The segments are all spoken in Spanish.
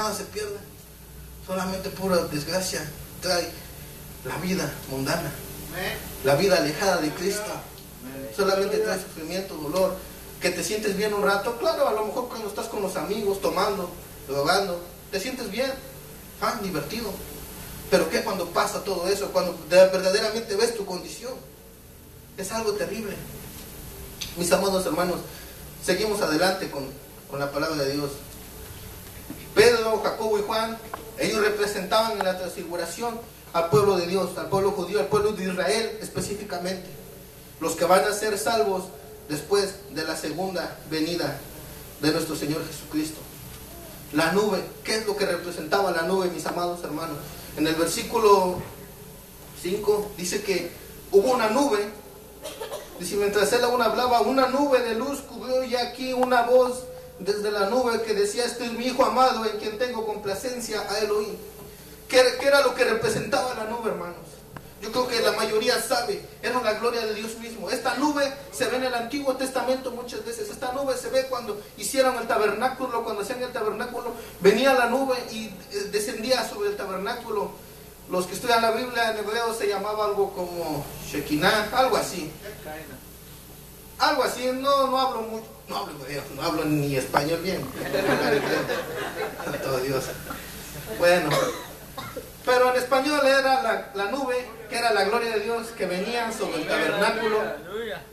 nada se pierde, solamente pura desgracia trae la vida mundana, la vida alejada de Cristo. Solamente trae sufrimiento, dolor, que te sientes bien un rato. Claro, a lo mejor cuando estás con los amigos, tomando, drogando, te sientes bien, divertido. Pero ¿qué cuando pasa todo eso? Cuando verdaderamente ves tu condición, es algo terrible. Mis amados hermanos, seguimos adelante con la palabra de Dios. Pedro, Jacobo y Juan, ellos representaban en la transfiguración al pueblo de Dios, al pueblo judío, al pueblo de Israel específicamente, los que van a ser salvos después de la segunda venida de nuestro Señor Jesucristo. La nube, ¿qué es lo que representaba la nube, mis amados hermanos? En el versículo 5 dice que hubo una nube, dice, mientras él aún hablaba, una nube de luz cubrió, y aquí una voz desde la nube que decía: este es mi Hijo amado en quien tengo complacencia, a él oí. ¿Qué era lo que representaba la nube, hermanos? Yo creo que la mayoría sabe, era la gloria de Dios mismo. Esta nube se ve en el Antiguo Testamento muchas veces. Esta nube se ve cuando hicieron el tabernáculo, cuando hacían el tabernáculo, venía la nube y descendía sobre el tabernáculo. Los que estudian la Biblia en hebreo se llamaba algo como Shekinah, algo así. Algo así, no hablo mucho, no hablo ni español bien. Santo Dios. Bueno, pero en español era la nube, que era la gloria de Dios, que venía sobre el tabernáculo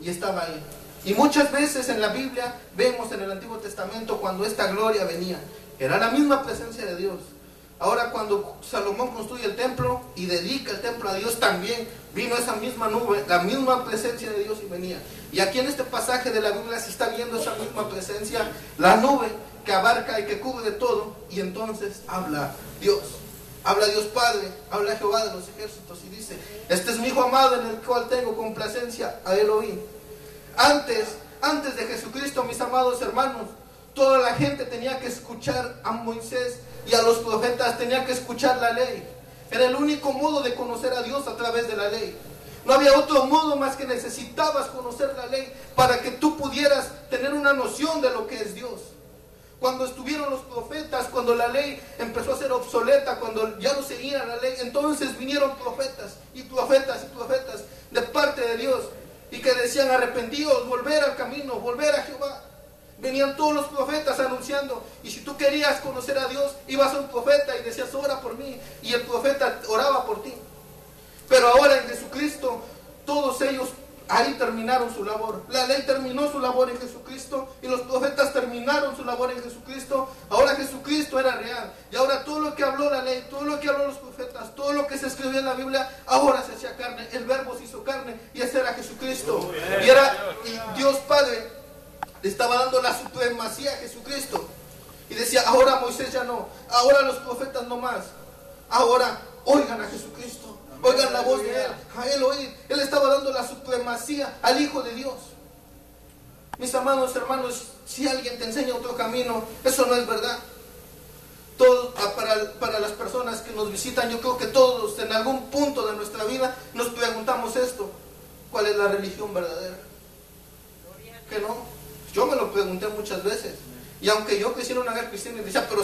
y estaba ahí. Y muchas veces en la Biblia vemos en el Antiguo Testamento cuando esta gloria venía, era la misma presencia de Dios. Ahora cuando Salomón construye el templo y dedica el templo a Dios, también vino esa misma nube, la misma presencia de Dios y venía. Y aquí en este pasaje de la Biblia se está viendo esa misma presencia, la nube que abarca y que cubre todo, y entonces habla Dios. Habla Dios Padre, habla Jehová de los ejércitos y dice: este es mi Hijo amado en el cual tengo complacencia, a él oí. Antes de Jesucristo, mis amados hermanos, toda la gente tenía que escuchar a Moisés y a los profetas, tenía que escuchar la ley. Era el único modo de conocer a Dios, a través de la ley. No había otro modo más que necesitabas conocer la ley para que tú pudieras tener una noción de lo que es Dios. Cuando estuvieron los profetas, cuando la ley empezó a ser obsoleta, cuando ya no seguía la ley, entonces vinieron profetas y profetas y profetas de parte de Dios, y que decían: arrepentidos, volver al camino, volver a Jehová. Venían todos los profetas anunciando, y si tú querías conocer a Dios, ibas a un profeta y decías: ora por mí, y el profeta oraba por ti. Pero ahora en Jesucristo, todos ellos ahí terminaron su labor. La ley terminó su labor en Jesucristo, y los profetas terminaron su labor en Jesucristo. Ahora Jesucristo era real, y ahora todo lo que habló la ley, todo lo que habló los profetas, todo lo que se escribió en la Biblia, ahora se hacía carne. El verbo se hizo carne, y ese era Jesucristo. Y Dios Padre le estaba dando la supremacía a Jesucristo, y decía: ahora Moisés ya no, ahora los profetas no más, ahora oigan a Jesucristo. Oigan la voz de Él, a Él oír. Él estaba dando la supremacía al Hijo de Dios. Mis amados hermanos, si alguien te enseña otro camino, eso no es verdad. Para las personas que nos visitan, yo creo que todos en algún punto de nuestra vida nos preguntamos esto: ¿cuál es la religión verdadera? ¿Que no? Yo me lo pregunté muchas veces. Y aunque yo crecí en una hogar cristiana, y decía: pero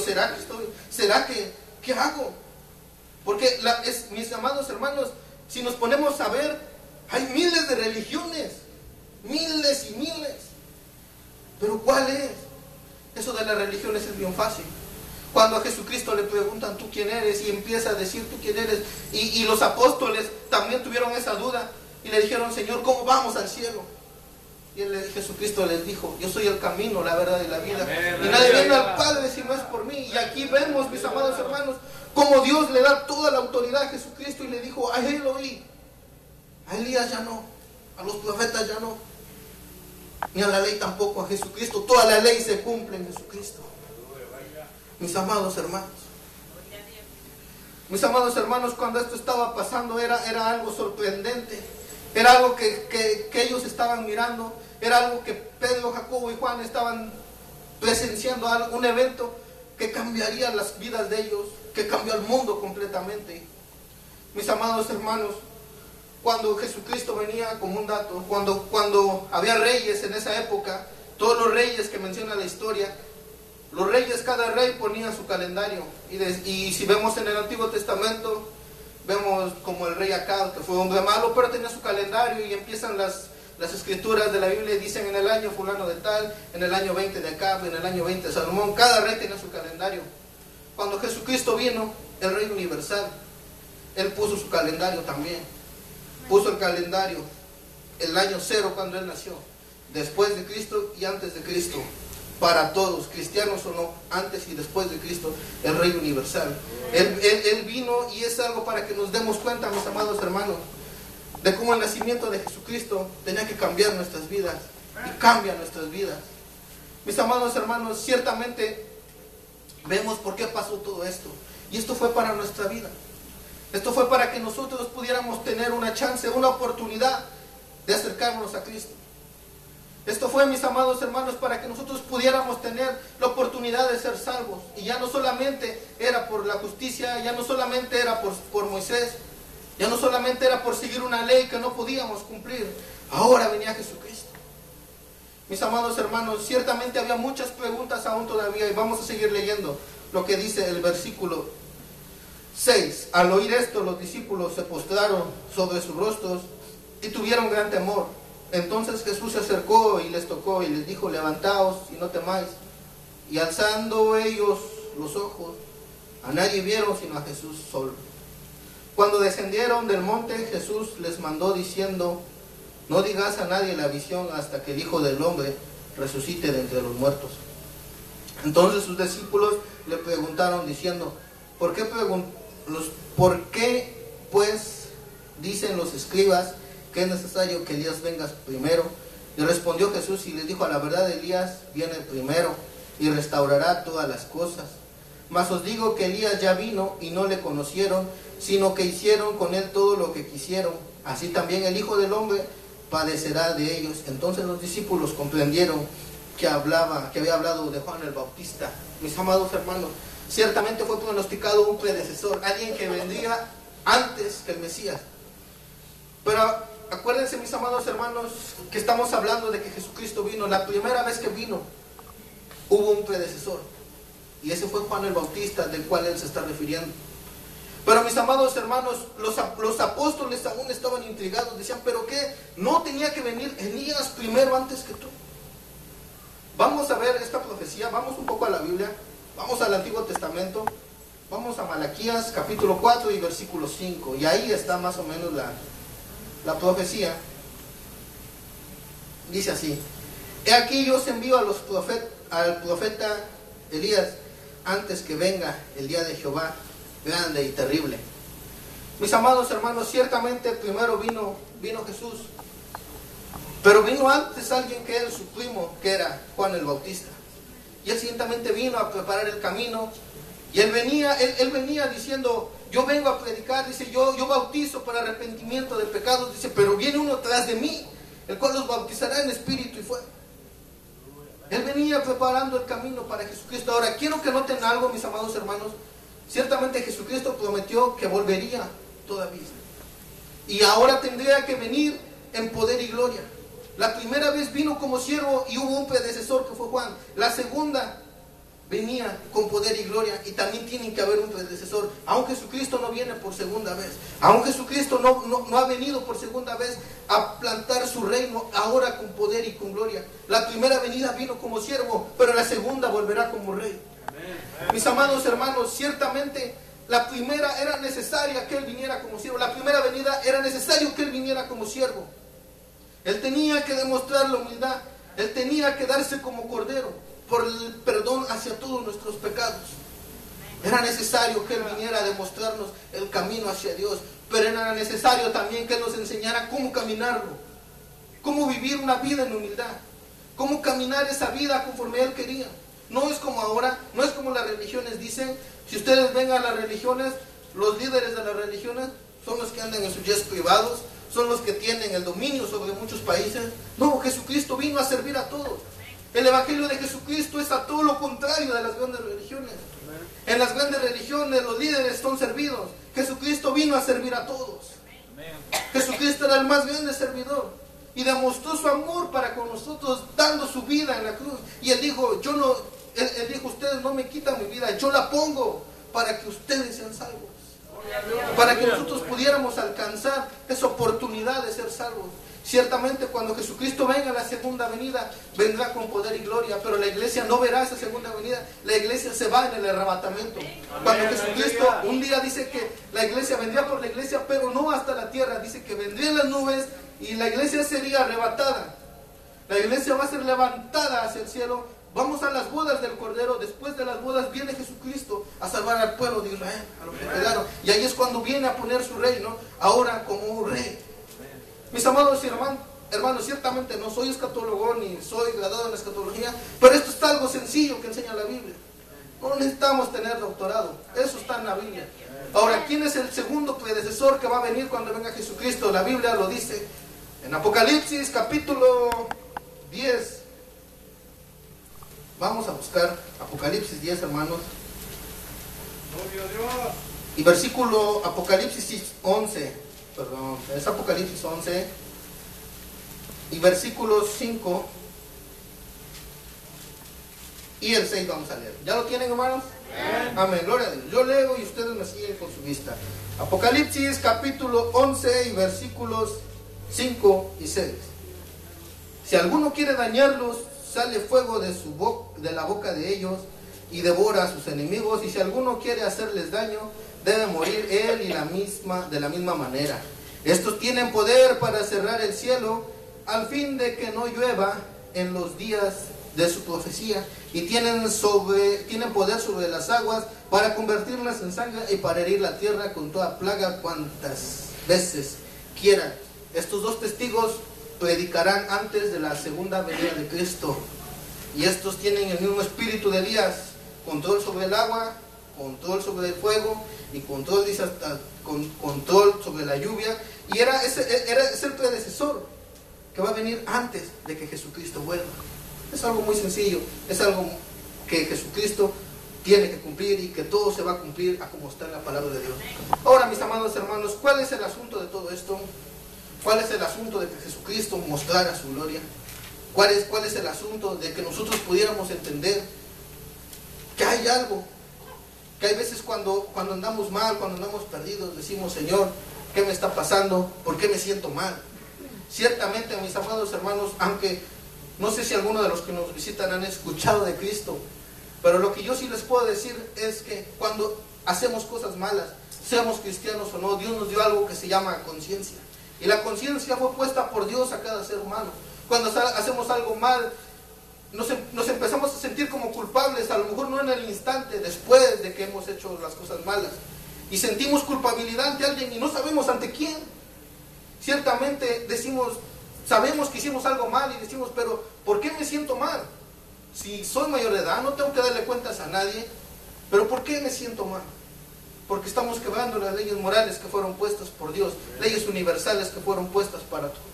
¿será que qué hago? Porque mis amados hermanos, si nos ponemos a ver, hay miles de religiones, miles y miles. Pero ¿cuál es? Eso de las religiones es bien fácil. Cuando a Jesucristo le preguntan: ¿tú quién eres? Y empieza a decir: ¿tú quién eres? Y los apóstoles también tuvieron esa duda y le dijeron: Señor, ¿cómo vamos al cielo? Y Jesucristo les dijo: yo soy el camino, la verdad y la vida. Y nadie viene al Padre si no es por mí. Y aquí vemos, mis amados hermanos, cómo Dios le da toda la autoridad a Jesucristo, y le dijo: a él oí. A Elías ya no, a los profetas ya no, ni a la ley tampoco. A Jesucristo, toda la ley se cumple en Jesucristo. Mis amados hermanos, cuando esto estaba pasando era algo sorprendente. Era algo que ellos estaban mirando. Era algo que Pedro, Jacobo y Juan estaban presenciando, un evento que cambiaría las vidas de ellos, que cambió el mundo completamente. Mis amados hermanos, cuando Jesucristo venía, como un dato, cuando había reyes en esa época, todos los reyes que menciona la historia, Los reyes, cada rey ponía su calendario. Y si vemos en el Antiguo Testamento, vemos como el rey Acab, que fue un hombre malo, pero tenía su calendario, y empiezan las escrituras de la Biblia, dicen en el año fulano de tal, en el año 20 de Acab, en el año 20 de Salomón. Cada rey tenía su calendario. Cuando Jesucristo vino, el Rey universal, Él puso su calendario también. Puso el calendario, el año 0 cuando Él nació, después de Cristo y antes de Cristo. Para todos, cristianos o no, antes y después de Cristo, el Rey universal. Él vino, y es algo para que nos demos cuenta, mis amados hermanos, de cómo el nacimiento de Jesucristo tenía que cambiar nuestras vidas, y cambia nuestras vidas. Mis amados hermanos, ciertamente vemos por qué pasó todo esto, y esto fue para nuestra vida. Esto fue para que nosotros pudiéramos tener una chance, una oportunidad de acercarnos a Cristo. Esto fue, mis amados hermanos, para que nosotros pudiéramos tener la oportunidad de ser salvos. Y ya no solamente era por la justicia, ya no solamente era por Moisés, ya no solamente era por seguir una ley que no podíamos cumplir. Ahora venía Jesucristo. Mis amados hermanos, ciertamente había muchas preguntas aún todavía, y vamos a seguir leyendo lo que dice el versículo 6. Al oír esto, los discípulos se postraron sobre sus rostros y tuvieron gran temor. Entonces Jesús se acercó y les tocó y les dijo: levantaos y no temáis. Y alzando ellos los ojos, a nadie vieron sino a Jesús solo. Cuando descendieron del monte, Jesús les mandó diciendo: no digas a nadie la visión hasta que el Hijo del Hombre resucite de entre los muertos. Entonces sus discípulos le preguntaron diciendo: ¿por qué pues dicen los escribas que es necesario que Elías venga primero? Y respondió Jesús y les dijo: a la verdad, Elías viene primero y restaurará todas las cosas. Mas os digo que Elías ya vino y no le conocieron, sino que hicieron con él todo lo que quisieron. Así también el Hijo del Hombre padecerá de ellos. Entonces los discípulos comprendieron que había hablado de Juan el Bautista. Mis amados hermanos, ciertamente fue pronosticado un predecesor, alguien que vendría antes que el Mesías. Pero acuérdense, mis amados hermanos, que estamos hablando de que Jesucristo vino. La primera vez que vino, hubo un predecesor, y ese fue Juan el Bautista, del cual él se está refiriendo. Pero mis amados hermanos, los apóstoles aún estaban intrigados. Decían: ¿pero qué? ¿No tenía que venir Elías primero antes que tú? Vamos a ver esta profecía. Vamos un poco a la Biblia. Vamos al Antiguo Testamento. Vamos a Malaquías capítulo 4 y versículo 5. Y ahí está más o menos la profecía. Dice así: he aquí yo os envío al profeta Elías antes que venga el día de Jehová grande y terrible. Mis amados hermanos, ciertamente primero vino Jesús, pero vino antes alguien que era su primo, que era Juan el Bautista. Y él ciertamente vino a preparar el camino. Y él venía diciendo: yo vengo a predicar, dice, yo bautizo para arrepentimiento de pecados, dice, pero viene uno tras de mí, el cual los bautizará en espíritu y fuego. Él venía preparando el camino para Jesucristo. Ahora, quiero que noten algo, mis amados hermanos. Ciertamente Jesucristo prometió que volvería todavía. Y ahora tendría que venir en poder y gloria. La primera vez vino como siervo y hubo un predecesor que fue Juan. La segunda venía con poder y gloria, y también tiene que haber un predecesor. Aún Jesucristo no viene por segunda vez. Aún Jesucristo no ha venido por segunda vez a plantar su reino ahora con poder y con gloria. La primera venida vino como siervo, pero la segunda volverá como rey. Mis amados hermanos, ciertamente la primera era necesaria que Él viniera como siervo. La primera venida era necesario que Él viniera como siervo. Él tenía que demostrar la humildad. Él tenía que darse como cordero por el perdón hacia todos nuestros pecados. Era necesario que Él viniera a demostrarnos el camino hacia Dios. Pero era necesario también que Él nos enseñara cómo caminarlo, cómo vivir una vida en humildad, cómo caminar esa vida conforme Él quería. No es como ahora, no es como las religiones dicen. Si ustedes ven a las religiones, los líderes de las religiones son los que andan en sus jets privados, son los que tienen el dominio sobre muchos países. No, Jesucristo vino a servir a todos. El Evangelio de Jesucristo es a todo lo contrario de las grandes religiones. En las grandes religiones los líderes son servidos. Jesucristo vino a servir a todos. Jesucristo era el más grande servidor y demostró su amor para con nosotros, dando su vida en la cruz. Y Él dijo: yo Él dijo, ustedes no me quitan mi vida, yo la pongo para que ustedes sean salvos. Para que nosotros pudiéramos alcanzar esa oportunidad de ser salvos. Ciertamente cuando Jesucristo venga a la segunda venida, vendrá con poder y gloria, pero la iglesia no verá esa segunda venida. La iglesia se va en el arrebatamiento. Cuando Jesucristo un día dice que la iglesia vendría por la iglesia, pero no hasta la tierra, dice que vendría en las nubes y la iglesia sería arrebatada. La iglesia va a ser levantada hacia el cielo. Vamos a las bodas del Cordero. Después de las bodas viene Jesucristo a salvar al pueblo de Israel, a los que quedaron. Y ahí es cuando viene a poner su reino, ahora como un rey. Mis amados y hermanos, ciertamente no soy escatólogo ni soy graduado en escatología, pero esto es algo sencillo que enseña la Biblia. No necesitamos tener doctorado, eso está en la Biblia. Ahora, ¿quién es el segundo predecesor que va a venir cuando venga Jesucristo? La Biblia lo dice en Apocalipsis capítulo 10. Vamos a buscar Apocalipsis 10, hermanos. Y versículo Apocalipsis 11, perdón, es Apocalipsis 11 y versículos 5 y el 6 vamos a leer. ¿Ya lo tienen, hermanos? Amén, gloria a Dios. Yo leo y ustedes me siguen con su vista. Apocalipsis capítulo 11 y versículos 5 y 6. Si alguno quiere dañarlos, sale fuego de la boca de ellos y devora a sus enemigos, y si alguno quiere hacerles daño, debe morir él de la misma manera. Estos tienen poder para cerrar el cielo al fin de que no llueva en los días de su profecía, y tienen poder sobre las aguas para convertirlas en sangre y para herir la tierra con toda plaga cuantas veces quieran. Estos dos testigos predicarán antes de la segunda venida de Cristo, y estos tienen el mismo espíritu de Elías: control sobre el agua, control sobre el fuego y control sobre la lluvia. Y es el predecesor que va a venir antes de que Jesucristo vuelva. Es algo muy sencillo, es algo que Jesucristo tiene que cumplir y que todo se va a cumplir a como está en la palabra de Dios. Ahora, mis amados hermanos, ¿cuál es el asunto de todo esto? ¿Cuál es el asunto de que Jesucristo mostrara su gloria? ¿Cuál es el asunto de que nosotros pudiéramos entender que hay algo? Que hay veces cuando andamos mal, cuando andamos perdidos, decimos: Señor, ¿qué me está pasando? ¿Por qué me siento mal? Ciertamente, mis amados hermanos, aunque no sé si algunos de los que nos visitan han escuchado de Cristo, pero lo que yo sí les puedo decir es que cuando hacemos cosas malas, seamos cristianos o no, Dios nos dio algo que se llama conciencia. Y la conciencia fue puesta por Dios a cada ser humano. Cuando hacemos algo mal, nos empezamos a sentir como culpables, a lo mejor no en el instante, después de que hemos hecho las cosas malas. Y sentimos culpabilidad ante alguien y no sabemos ante quién. Ciertamente sabemos que hicimos algo mal y decimos: pero ¿por qué me siento mal? Si soy mayor de edad, no tengo que darle cuentas a nadie. ¿Pero por qué me siento mal? Porque estamos quebrando las leyes morales que fueron puestas por Dios, leyes universales que fueron puestas para todos.